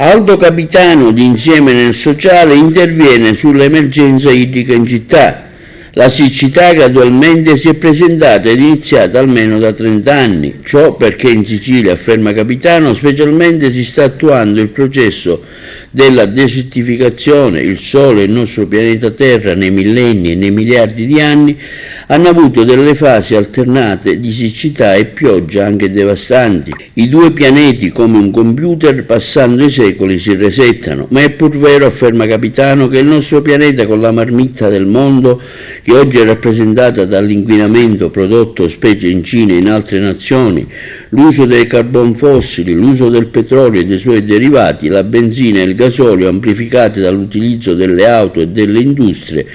Aldo Capitano di Insieme nel Sociale interviene sull'emergenza idrica in città. La siccità gradualmente si è presentata ed iniziata almeno da 30 anni. Ciò perché in Sicilia, afferma Capitano, specialmente si sta attuando il processo della desertificazione. Il Sole e il nostro pianeta Terra nei millenni e nei miliardi di anni hanno avuto delle fasi alternate di siccità e pioggia anche devastanti. I due pianeti, come un computer, passando i secoli si resettano. Ma è pur vero, afferma Capitano, che il nostro pianeta, con la marmitta del mondo, che oggi è rappresentata dall'inquinamento prodotto specie in Cina e in altre nazioni, l'uso dei carbon fossili, l'uso del petrolio e dei suoi derivati, la benzina e il gasolio amplificati dall'utilizzo delle auto e delle industrie,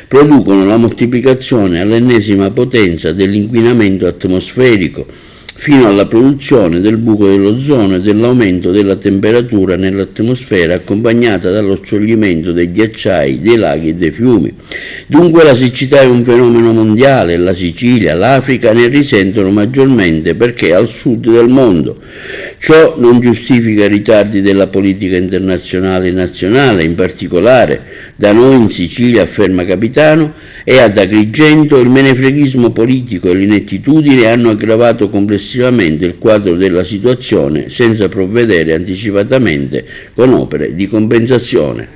producono la moltiplicazione all'ennesima potenza dell'inquinamento atmosferico, fino alla produzione del buco dell'ozono e dell'aumento della temperatura nell'atmosfera, accompagnata dallo scioglimento dei ghiacciai, dei laghi e dei fiumi. Dunque la siccità è un fenomeno mondiale, la Sicilia, l'Africa ne risentono maggiormente perché al sud del mondo. Ciò non giustifica i ritardi della politica internazionale e nazionale, in particolare da noi in Sicilia, afferma Capitano, e ad Agrigento il menefreghismo politico e l'inettitudine hanno aggravato complessivamente il quadro della situazione senza provvedere anticipatamente con opere di compensazione.